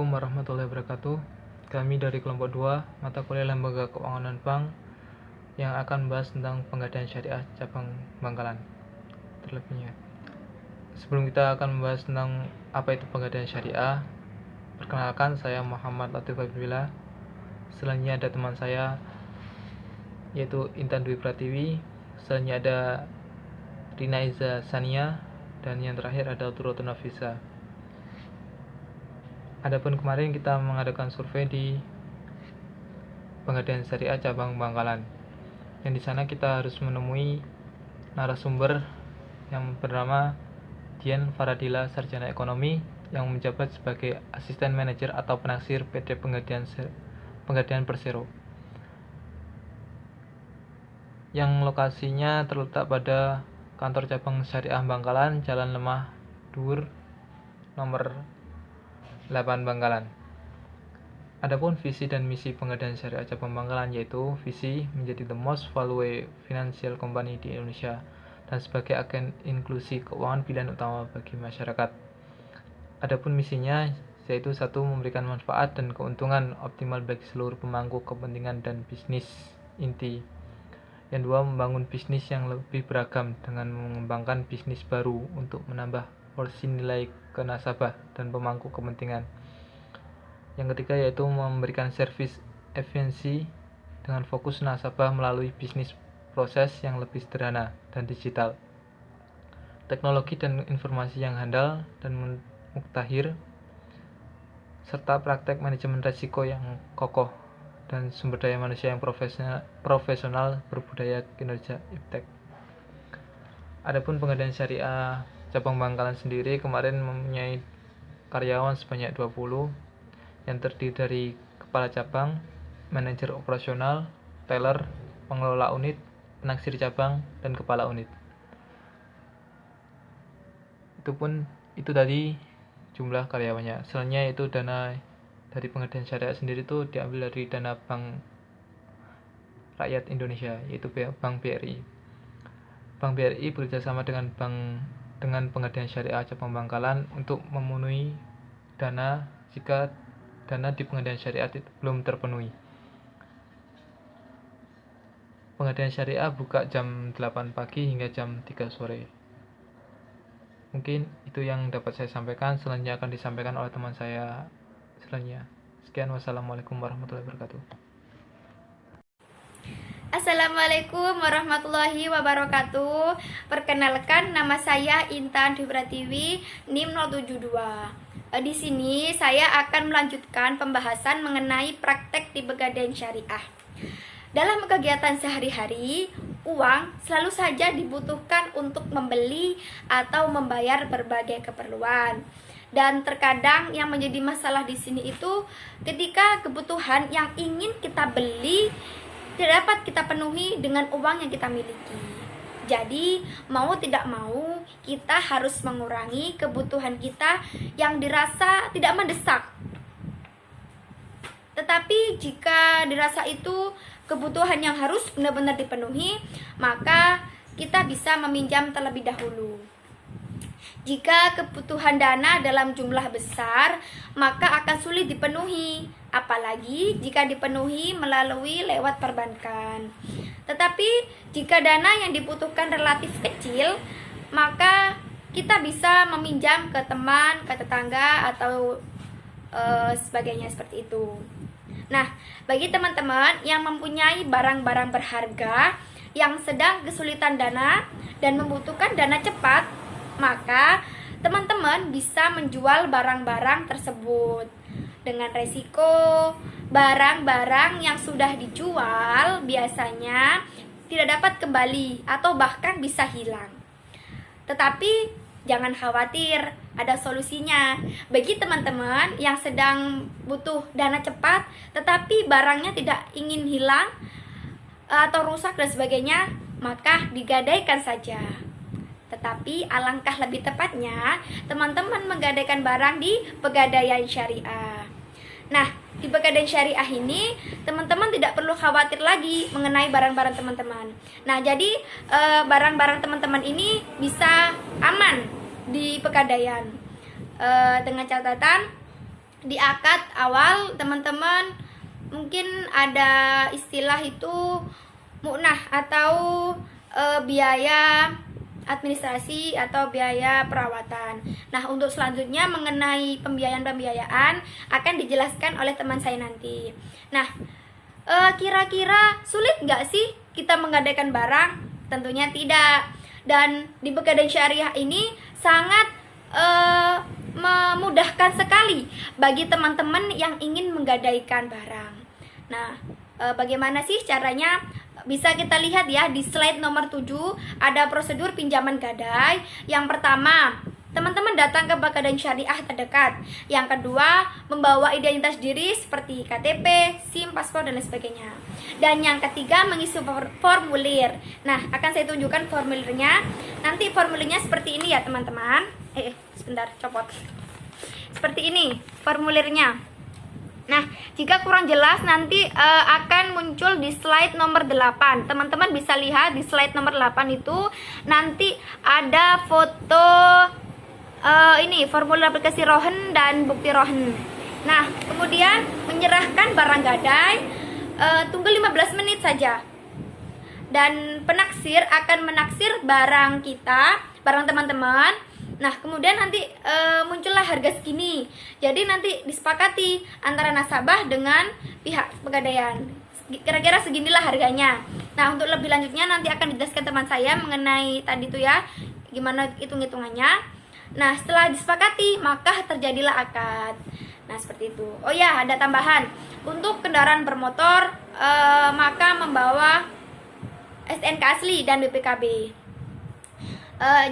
Assalamualaikum warahmatullahi wabarakatuh. Kami dari kelompok 2 mata kuliah Lembaga Keuangan dan Bank yang akan membahas tentang Pegadaian Syariah cabang Bangkalan. Terlebihnya, sebelum kita akan membahas tentang apa itu Pegadaian Syariah, perkenalkan, saya Muhammad Latif Habibila. Selanjutnya ada teman saya yaitu Intan Dwi Pratiwi. Selanjutnya ada Rina Iza Sania, dan yang terakhir ada Turoto Nafisa. Adapun kemarin kita mengadakan survei di Pegadaian Syariah cabang Bangkalan, yang di sana kita harus menemui narasumber yang bernama Dian Faradila, sarjana ekonomi yang menjabat sebagai asisten manajer atau penaksir PT Pegadaian Persero, yang lokasinya terletak pada kantor cabang Syariah Bangkalan, Jalan Lemah Dhuwur nomor 8 Bangkalan. Adapun visi dan misi Pegadaian Syariah cabang Bangkalan yaitu visi menjadi the most valuable financial company di Indonesia dan sebagai agen inklusi keuangan pilihan utama bagi masyarakat. Adapun misinya yaitu 1. Memberikan manfaat dan keuntungan optimal bagi seluruh pemangku kepentingan dan bisnis inti. Yang 2. Membangun bisnis yang lebih beragam dengan mengembangkan bisnis baru untuk menambah porsi nilai ke nasabah dan pemangku kepentingan. Yang ketiga yaitu memberikan servis efisiensi dengan fokus nasabah melalui bisnis proses yang lebih sederhana dan digital, teknologi dan informasi yang handal dan muktahir, serta praktek manajemen risiko yang kokoh dan sumber daya manusia yang profesional berbudaya kinerja iptek. Adapun Pegadaian Syariah cabang Bangkalan sendiri kemarin mempunyai karyawan sebanyak 20 yang terdiri dari kepala cabang, manajer operasional, teller, pengelola unit, penaksir cabang, dan kepala unit. Itu tadi jumlah karyawannya. Selanjutnya itu dana dari Pegadaian Syariah sendiri itu diambil dari dana Bank Rakyat Indonesia, yaitu Bank BRI. Bank BRI bekerjasama dengan Pegadaian Syariah cabang Bangkalan untuk memenuhi dana jika dana di Pegadaian Syariah belum terpenuhi. Pegadaian Syariah buka jam 8 pagi hingga jam 3 sore. Mungkin itu yang dapat saya sampaikan. Selanjutnya akan disampaikan oleh teman saya selanjutnya. Sekian, wassalamualaikum warahmatullahi wabarakatuh. Assalamualaikum warahmatullahi wabarakatuh. Perkenalkan, nama saya Intan Dwi Pratiwi, NIM 072. Di sini saya akan melanjutkan pembahasan mengenai praktek di Pegadaian Syariah. Dalam kegiatan sehari-hari, uang selalu saja dibutuhkan untuk membeli atau membayar berbagai keperluan. Dan terkadang yang menjadi masalah di sini itu ketika kebutuhan yang ingin kita beli tidak dapat kita penuhi dengan uang yang kita miliki. Jadi, mau tidak mau, kita harus mengurangi kebutuhan kita yang dirasa tidak mendesak. Tetapi jika dirasa itu kebutuhan yang harus benar-benar dipenuhi, maka kita bisa meminjam terlebih dahulu. Jika kebutuhan dana dalam jumlah besar, maka akan sulit dipenuhi, apalagi jika dipenuhi melalui lewat perbankan. Tetapi jika dana yang dibutuhkan relatif kecil, maka kita bisa meminjam ke teman, ke tetangga, atau sebagainya seperti itu. Nah, bagi teman-teman yang mempunyai barang-barang berharga yang sedang kesulitan dana dan membutuhkan dana cepat, maka teman-teman bisa menjual barang-barang tersebut. Dengan resiko barang-barang yang sudah dijual biasanya tidak dapat kembali atau bahkan bisa hilang. Tetapi jangan khawatir, ada solusinya. Bagi teman-teman yang sedang butuh dana cepat tetapi barangnya tidak ingin hilang atau rusak dan sebagainya, maka digadaikan saja. Tetapi alangkah lebih tepatnya teman-teman menggadaikan barang di Pegadaian Syariah. Nah, di Pegadaian Syariah ini teman-teman tidak perlu khawatir lagi mengenai barang-barang teman-teman. Nah, jadi barang-barang teman-teman ini bisa aman di Pegadaian dengan catatan di akad awal teman-teman mungkin ada istilah itu mu'nah atau biaya administrasi atau biaya perawatan. Nah, untuk selanjutnya mengenai pembiayaan akan dijelaskan oleh teman saya nanti. Nah, kira-kira sulit nggak sih kita menggadaikan barang? Tentunya tidak. Dan di Pegadaian Syariah ini sangat memudahkan sekali bagi teman-teman yang ingin menggadaikan barang. Nah, bagaimana sih caranya? Bisa kita lihat ya di slide nomor 7, ada prosedur pinjaman gadai. Yang pertama, teman-teman datang ke Pegadaian Syariah terdekat. Yang kedua, membawa identitas diri seperti KTP, SIM, paspor, dan lain sebagainya. Dan yang ketiga, mengisi formulir. Nah, akan saya tunjukkan formulirnya. Nanti formulirnya seperti ini ya teman-teman. Sebentar, copot. Seperti ini formulirnya. Nah, jika kurang jelas nanti akan muncul di slide nomor 8. Teman-teman bisa lihat di slide nomor 8 itu nanti ada foto ini formulir aplikasi Rohen dan bukti Rohen. Nah, kemudian menyerahkan barang gadai, tunggu 15 menit saja. Dan penaksir akan menaksir barang kita, barang teman-teman. Nah, kemudian nanti muncullah harga segini. Jadi nanti disepakati antara nasabah dengan pihak pegadaian. Kira-kira seginilah harganya. Nah, untuk lebih lanjutnya nanti akan dijelaskan teman saya mengenai tadi itu ya, gimana hitung-hitungannya. Nah, setelah disepakati, maka terjadilah akad. Nah, seperti itu. Oh ya, ada tambahan. Untuk kendaraan bermotor, maka membawa STNK asli dan BPKB.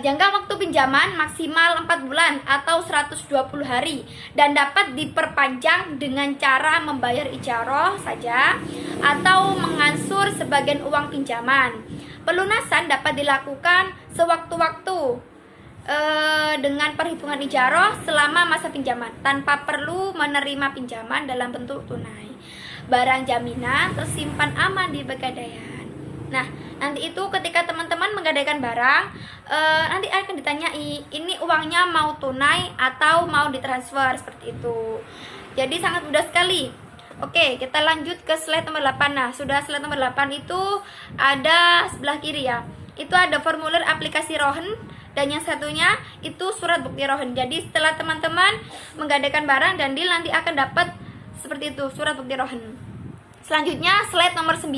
Jangka waktu pinjaman maksimal 4 bulan atau 120 hari dan dapat diperpanjang dengan cara membayar ijaroh saja atau mengansur sebagian uang pinjaman. Pelunasan dapat dilakukan sewaktu-waktu dengan perhitungan ijaroh selama masa pinjaman tanpa perlu menerima pinjaman dalam bentuk tunai. Barang jaminan tersimpan aman di Pegadaian. Nah, nanti itu ketika teman-teman menggadaikan barang, nanti akan ditanyai ini uangnya mau tunai atau mau ditransfer, seperti itu. Jadi sangat mudah sekali. Oke, kita lanjut ke slide nomor 8. Nah, sudah slide nomor 8 itu ada sebelah kiri ya. Itu ada formulir aplikasi Rohen dan yang satunya itu surat bukti Rohen. Jadi setelah teman-teman menggadaikan barang dan deal nanti akan dapat seperti itu, surat bukti Rohen. Selanjutnya slide nomor 9.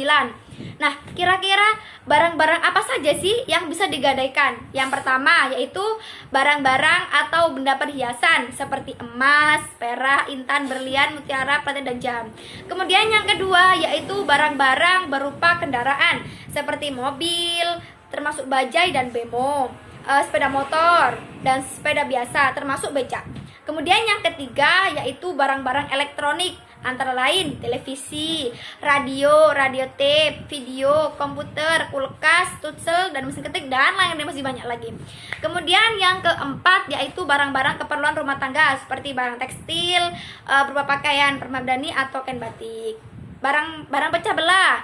Nah, kira-kira barang-barang apa saja sih yang bisa digadaikan? Yang pertama yaitu barang-barang atau benda perhiasan seperti emas, perak, intan, berlian, mutiara, platin, dan jam. Kemudian yang kedua yaitu barang-barang berupa kendaraan seperti mobil, termasuk bajai dan bemo, sepeda motor, dan sepeda biasa termasuk becak. Kemudian yang ketiga yaitu barang-barang elektronik, antara lain televisi, radio, radio tape, video, komputer, kulkas, tutsel, dan mesin ketik, dan lainnya masih banyak lagi. Kemudian yang keempat yaitu barang-barang keperluan rumah tangga seperti barang tekstil, berupa pakaian, permadani atau kain batik. Barang pecah belah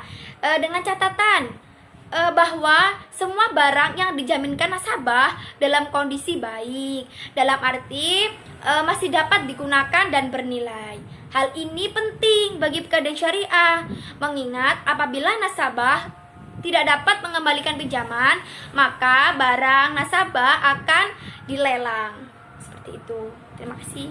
dengan catatan bahwa semua barang yang dijaminkan nasabah dalam kondisi baik, dalam arti masih dapat digunakan dan bernilai. Hal ini penting bagi Pegadaian Syariah, mengingat apabila nasabah tidak dapat mengembalikan pinjaman, maka barang nasabah akan dilelang. Seperti itu. Terima kasih.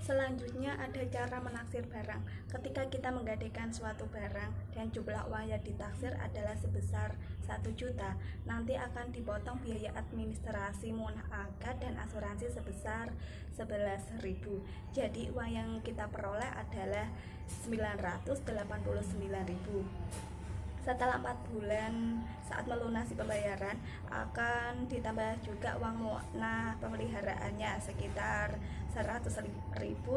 Selanjutnya ada cara menaksir barang. Ketika kita menggadaikan suatu barang dan jumlah uang yang ditaksir adalah sebesar 1 juta, nanti akan dipotong biaya administrasi munah akad dan asuransi sebesar 11.000. Jadi uang yang kita peroleh adalah 989.000. Setelah 4 bulan saat melunasi pembayaran akan ditambah juga uang mu'nah pemeliharaannya sekitar 100.000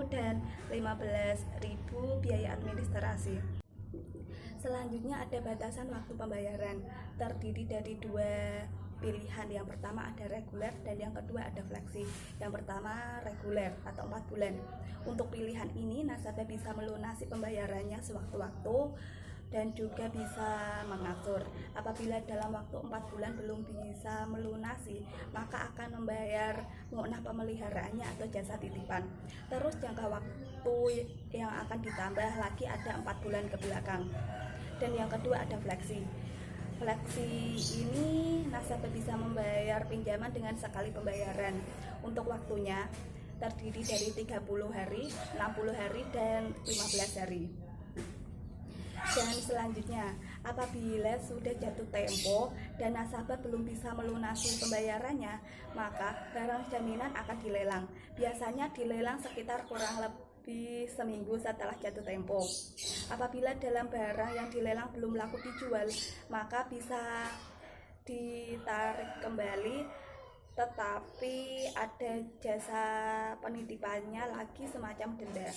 dan 15.000 biaya administrasi. Selanjutnya ada batasan waktu pembayaran, terdiri dari 2 pilihan. Yang pertama ada reguler dan yang kedua ada fleksi. Yang pertama reguler atau 4 bulan. Untuk pilihan ini nasabah bisa melunasi pembayarannya sewaktu-waktu dan juga bisa mengatur. Apabila dalam waktu 4 bulan belum bisa melunasi, maka akan membayar mu'nah pemeliharaannya atau jasa titipan. Terus jangka waktu yang akan ditambah lagi ada 4 bulan ke belakang. Dan yang kedua ada fleksi. Fleksi ini nasabah bisa membayar pinjaman dengan sekali pembayaran. Untuk waktunya terdiri dari 30 hari, 60 hari, dan 15 hari. Dan selanjutnya, apabila sudah jatuh tempo dan nasabah belum bisa melunasi pembayarannya, maka barang jaminan akan dilelang. Biasanya dilelang sekitar kurang lebih seminggu setelah jatuh tempo. Apabila dalam barang yang dilelang belum laku dijual, maka bisa ditarik kembali, tetapi ada jasa penitipannya lagi semacam denda.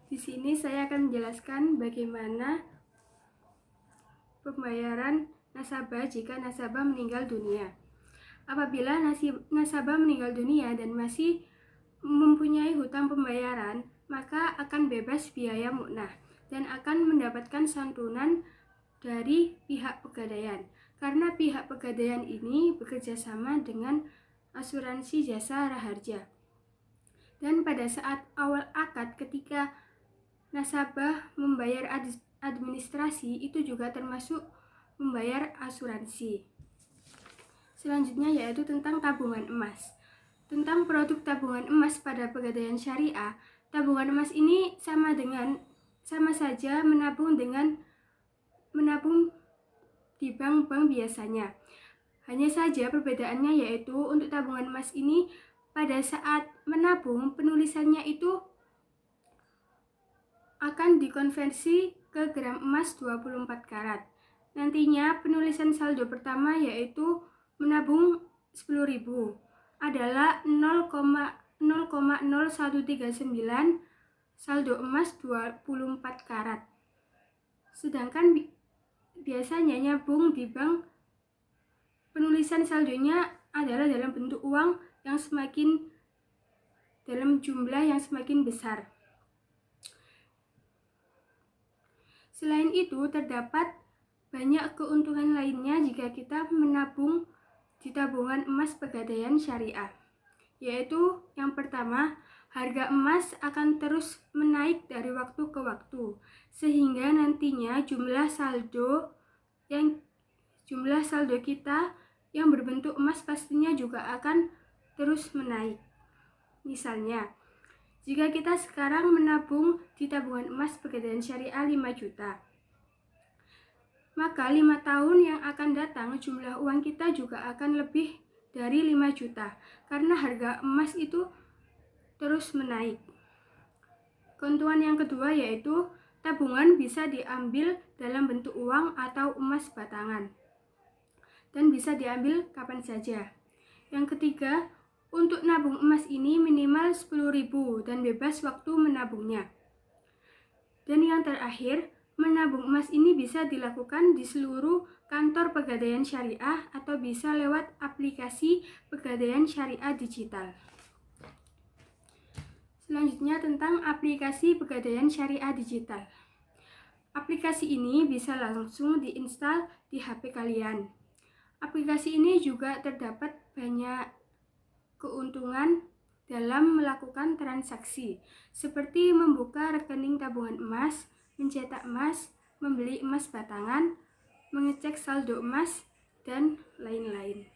Di sini saya akan menjelaskan bagaimana pembayaran nasabah jika nasabah meninggal dunia. Apabila nasabah meninggal dunia dan masih mempunyai hutang pembayaran, maka akan bebas biaya mu'nah dan akan mendapatkan santunan dari pihak pegadaian. Karena pihak pegadaian ini bekerja sama dengan asuransi jasa raharja. Dan pada saat awal akad ketika nasabah membayar administrasi, itu juga termasuk membayar asuransi. Selanjutnya yaitu tentang tabungan emas. Tentang produk tabungan emas pada pegadaian syariah, tabungan emas ini sama saja menabung di bank-bank biasanya. Hanya saja perbedaannya yaitu untuk tabungan emas ini pada saat menabung penulisannya itu akan dikonversi ke gram emas 24 karat. Nantinya penulisan saldo pertama yaitu menabung 10.000 adalah 0,0139 saldo emas 24 karat. Sedangkan biasanya nyabung di bank penulisan saldonya adalah dalam bentuk uang yang dalam jumlah yang semakin besar. Selain itu, terdapat banyak keuntungan lainnya jika kita menabung di tabungan emas pegadaian syariah, yaitu yang pertama, harga emas akan terus menaik dari waktu ke waktu, sehingga nantinya jumlah saldo kita yang berbentuk emas pastinya juga akan terus menaik. Misalnya, jika kita sekarang menabung di tabungan emas pegadaian syariah 5 juta, maka 5 tahun yang akan datang jumlah uang kita juga akan lebih dari 5 juta karena harga emas itu terus menaik. Keuntungan yang kedua yaitu tabungan bisa diambil dalam bentuk uang atau emas batangan dan bisa diambil kapan saja. Yang ketiga, untuk nabung emas ini minimal 10.000 dan bebas waktu menabungnya. Dan yang terakhir, menabung emas ini bisa dilakukan di seluruh kantor pegadaian syariah atau bisa lewat aplikasi pegadaian syariah digital. Selanjutnya tentang aplikasi pegadaian syariah digital. Aplikasi ini bisa langsung diinstal di HP kalian. Aplikasi ini juga terdapat banyak keuntungan dalam melakukan transaksi, seperti membuka rekening tabungan emas, mencetak emas, membeli emas batangan, mengecek saldo emas, dan lain-lain.